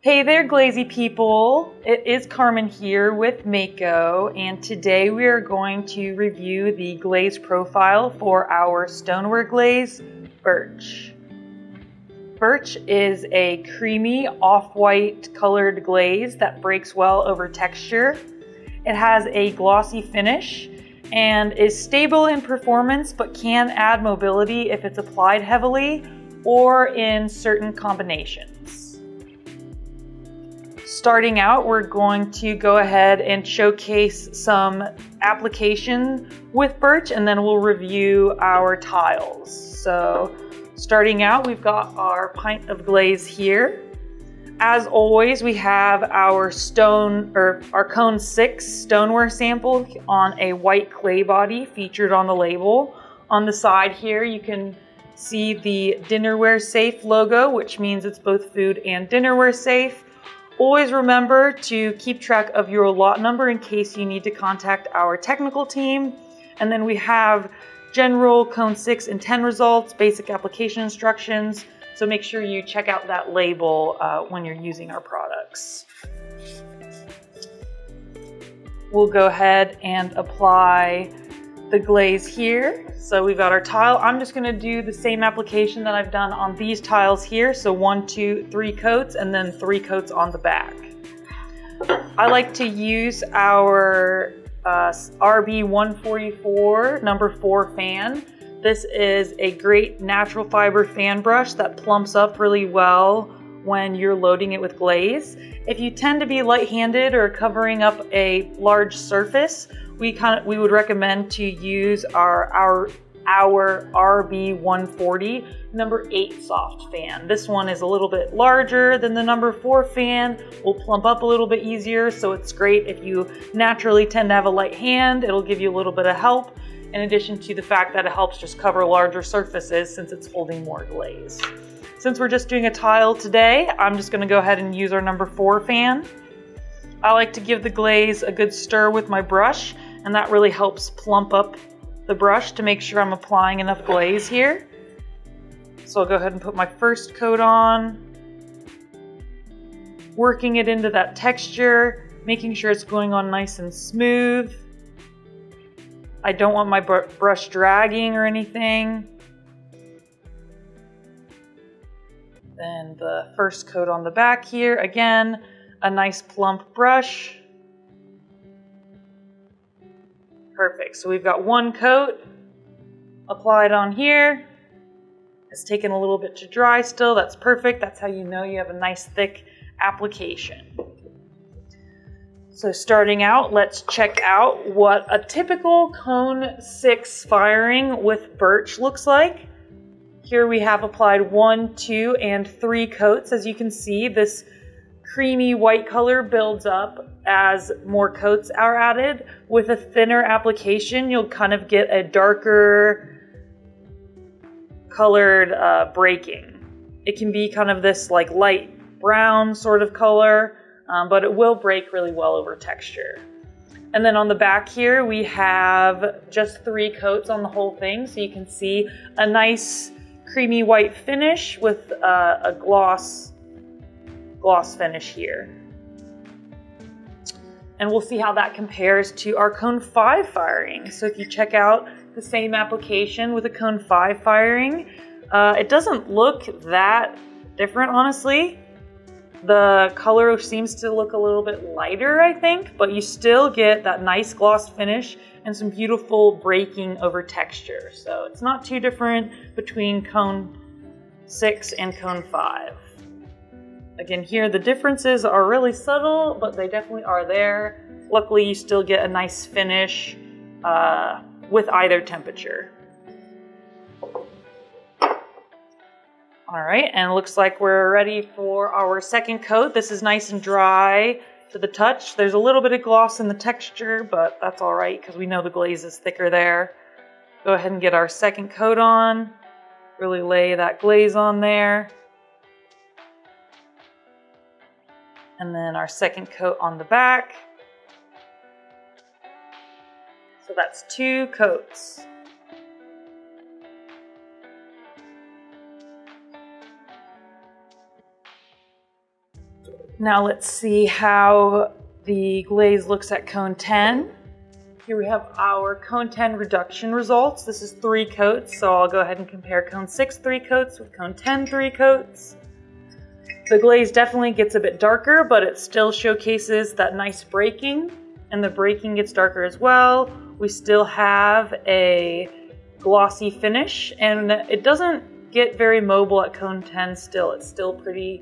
Hey there, Glazy people. It is Carmen here with Mayco, and today we are going to review the glaze profile for our stoneware glaze, Birch. Birch is a creamy off-white colored glaze that breaks well over texture. It has a glossy finish and is stable in performance but can add mobility if it's applied heavily or in certain combinations. Starting out, we're going to go ahead and showcase some application with Birch, and then we'll review our tiles. So starting out, we've got our pint of glaze here. As always, we have our cone 6 stoneware sample on a white clay body featured on the label. On the side here, you can see the dinnerware safe logo, which means it's both food and dinnerware safe. Always remember to keep track of your lot number in case you need to contact our technical team. And then we have general cone 6 and 10 results, basic application instructions. So make sure you check out that label when you're using our products. We'll go ahead and apply the glaze here. So we've got our tile. I'm just going to do the same application that I've done on these tiles here. So 1, 2, 3 coats and then 3 coats on the back. I like to use our SW131 number 4 fan. This is a great natural fiber fan brush that plumps up really well when you're loading it with glaze. If you tend to be light-handed or covering up a large surface, we would recommend to use our RB140 number 8 soft fan. This one is a little bit larger than the number 4 fan, will plump up a little bit easier, so it's great if you naturally tend to have a light hand. It'll give you a little bit of help, in addition to the fact that it helps just cover larger surfaces since it's holding more glaze. Since we're just doing a tile today, I'm just going to go ahead and use our number 4 fan. I like to give the glaze a good stir with my brush, and that really helps plump up the brush to make sure I'm applying enough glaze here. So I'll go ahead and put my first coat on, working it into that texture, making sure it's going on nice and smooth. I don't want my brush dragging or anything. Then the first coat on the back here, again, a nice plump brush. Perfect, so we've got 1 coat applied on here. It's taken a little bit to dry still, that's perfect. That's how you know you have a nice thick application. So starting out, let's check out what a typical cone 6 firing with Birch looks like. Here we have applied 1, 2, and 3 coats. As you can see, this creamy white color builds up as more coats are added. With a thinner application, you'll kind of get a darker colored breaking. It can be kind of this like light brown sort of color, but it will break really well over texture. And then on the back here, we have just 3 coats on the whole thing, so you can see a nice creamy white finish with a gloss finish here. And we'll see how that compares to our cone 5 firing. So if you check out the same application with a cone 5 firing, it doesn't look that different, honestly. The color seems to look a little bit lighter, I think, but you still get that nice gloss finish and some beautiful breaking over texture. So it's not too different between cone 6 and cone 5. Again, here the differences are really subtle, but they definitely are there. Luckily, you still get a nice finish with either temperature. All right, and it looks like we're ready for our second coat. This is nice and dry to the touch. There's a little bit of gloss in the texture, but that's all right because we know the glaze is thicker there. Go ahead and get our second coat on. Really lay that glaze on there. And then our second coat on the back. So that's 2 coats. Now let's see how the glaze looks at cone 10. Here we have our cone 10 reduction results. This is 3 coats, so I'll go ahead and compare cone 6 3 coats with cone 10 3 coats. The glaze definitely gets a bit darker, but it still showcases that nice breaking, and the breaking gets darker as well. We still have a glossy finish, and it doesn't get very mobile at cone 10 still. It's still pretty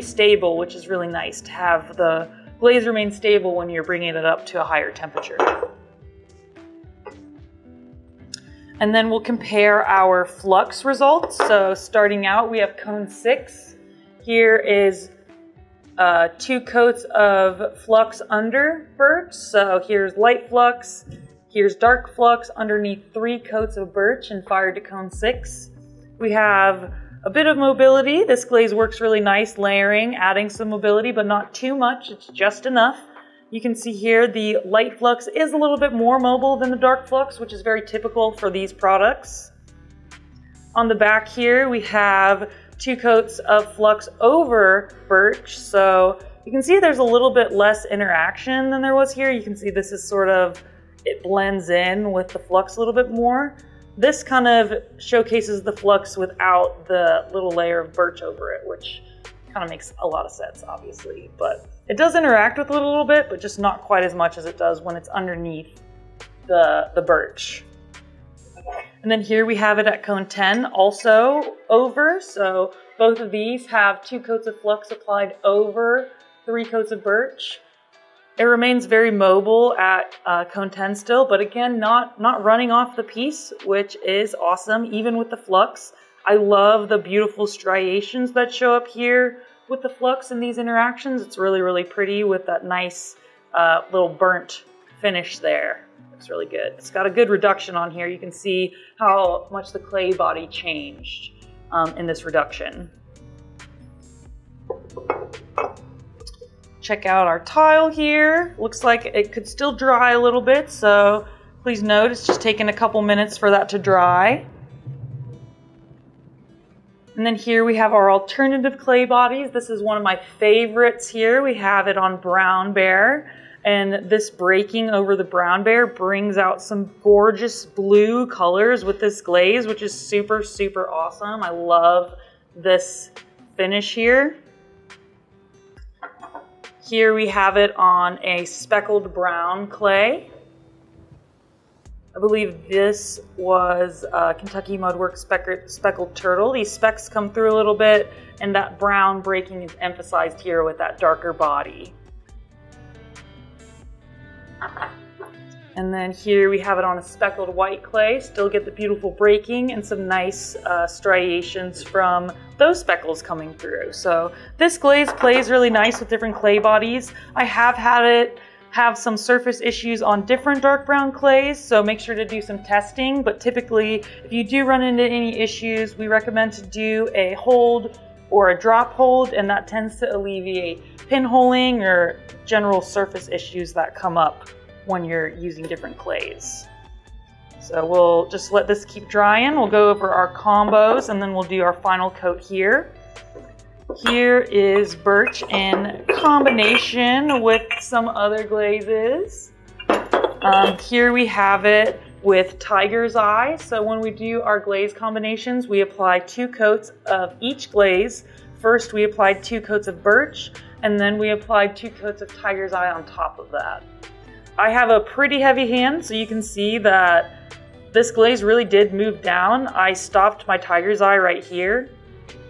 stable, which is really nice to have the glaze remain stable when you're bringing it up to a higher temperature. And then we'll compare our flux results. So starting out, we have cone 6. Here is 2 coats of flux under birch. So here's light flux, here's dark flux underneath 3 coats of birch and fired to cone 6. We have a bit of mobility. This glaze works really nice, layering, adding some mobility, but not too much. It's just enough. You can see here the light flux is a little bit more mobile than the dark flux, which is very typical for these products. On the back here, we have 2 coats of flux over birch. So you can see there's a little bit less interaction than there was here. You can see this is sort of, it blends in with the flux a little bit more. This kind of showcases the flux without the little layer of birch over it, which kind of makes a lot of sense, obviously. But it does interact with it a little bit, but just not quite as much as it does when it's underneath the birch. And then here we have it at cone 10, also over. So both of these have 2 coats of flux applied over 3 coats of birch. It remains very mobile at cone 10 still, but again, not running off the piece, which is awesome, even with the flux. I love the beautiful striations that show up here with the flux in these interactions. It's really, really pretty with that nice little burnt finish there. Looks really good. It's got a good reduction on here. You can see how much the clay body changed in this reduction. Check out our tile here. Looks like it could still dry a little bit, so please note it's just taking a couple minutes for that to dry. And then here we have our alternative clay bodies. This is one of my favorites here. We have it on brown bear, and this breaking over the brown bear brings out some gorgeous blue colors with this glaze, which is super, super awesome. I love this finish here. Here we have it on a speckled brown clay. I believe this was Kentucky Mudwork Speckled Turtle. These specks come through a little bit, and that brown breaking is emphasized here with that darker body. And then here we have it on a speckled white clay. Still get the beautiful breaking and some nice striations from those speckles coming through. So this glaze plays really nice with different clay bodies. I have had it have some surface issues on different dark brown clays, so make sure to do some testing. But typically, if you do run into any issues, we recommend to do a hold or a drop hold, and that tends to alleviate pinholing or general surface issues that come up when you're using different clays. So we'll just let this keep drying. We'll go over our combos, and then we'll do our final coat here. Here is birch in combination with some other glazes. Here we have it with tiger's eye. So when we do our glaze combinations, we apply 2 coats of each glaze. First, we applied 2 coats of birch, and then we applied 2 coats of tiger's eye on top of that. I have a pretty heavy hand, so you can see that this glaze really did move down. I stopped my tiger's eye right here.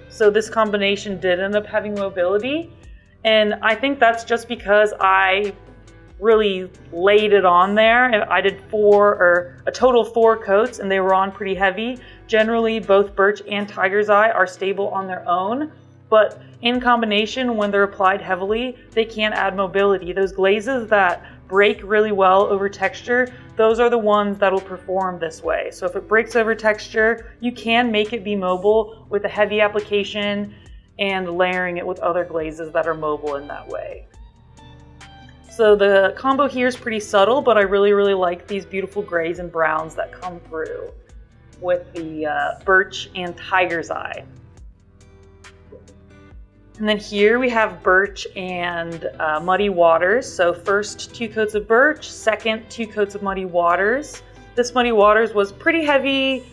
So this combination did end up having mobility. And I think that's just because I really laid it on there. I did a total of 4 coats, and they were on pretty heavy. Generally, both birch and tiger's eye are stable on their own, but in combination, when they're applied heavily, they can add mobility. Those glazes that break really well over texture, those are the ones that will perform this way. So if it breaks over texture, you can make it be mobile with a heavy application and layering it with other glazes that are mobile in that way. So the combo here is pretty subtle, but I really, really like these beautiful grays and browns that come through with the birch and tiger's eye. And then here we have birch and muddy waters. So first 2 coats of birch, second 2 coats of muddy waters. This muddy waters was pretty heavy.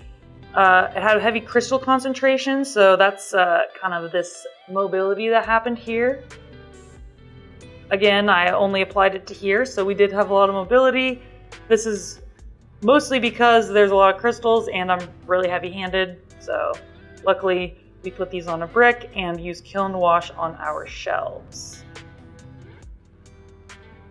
It had a heavy crystal concentration, so that's kind of this mobility that happened here. Again, I only applied it to here, so we did have a lot of mobility. This is mostly because there's a lot of crystals and I'm really heavy-handed, so luckily we put these on a brick and use kiln wash on our shelves.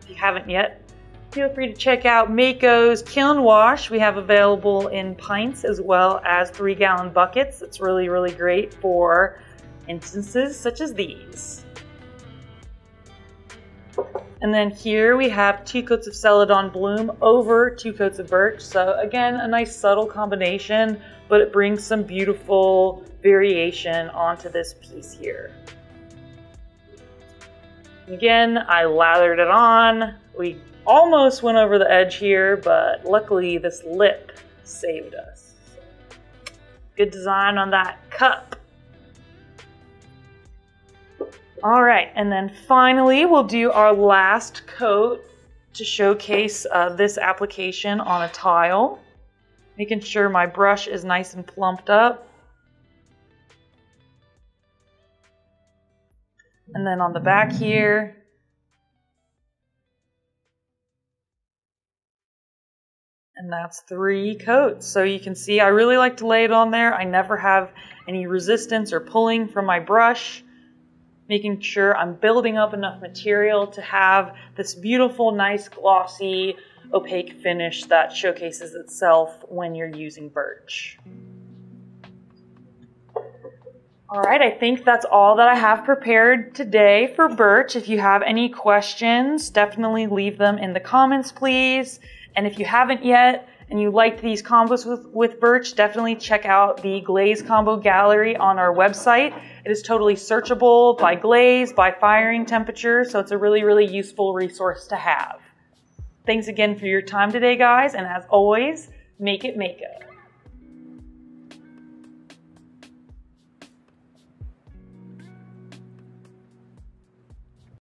If you haven't yet, feel free to check out Mayco's kiln wash. We have available in pints as well as 3-gallon buckets. It's really, really great for instances such as these. And then here we have 2 coats of Celadon Bloom over 2 coats of birch. So again, a nice subtle combination, but it brings some beautiful variation onto this piece here. Again, I lathered it on. We almost went over the edge here, but luckily this lip saved us. Good design on that cup. All right, and then finally we'll do our last coat to showcase this application on a tile. Making sure my brush is nice and plumped up. And then on the back here, and that's 3 coats. So you can see I really like to lay it on there. I never have any resistance or pulling from my brush, making sure I'm building up enough material to have this beautiful, nice, glossy, opaque finish that showcases itself when you're using birch. All right, I think that's all that I have prepared today for birch. If you have any questions, definitely leave them in the comments, please. And if you haven't yet and you liked these combos with birch, definitely check out the Glaze combo gallery on our website. It is totally searchable by glaze, by firing temperature, so it's a really, really useful resource to have. Thanks again for your time today, guys, and as always, make it Mayco.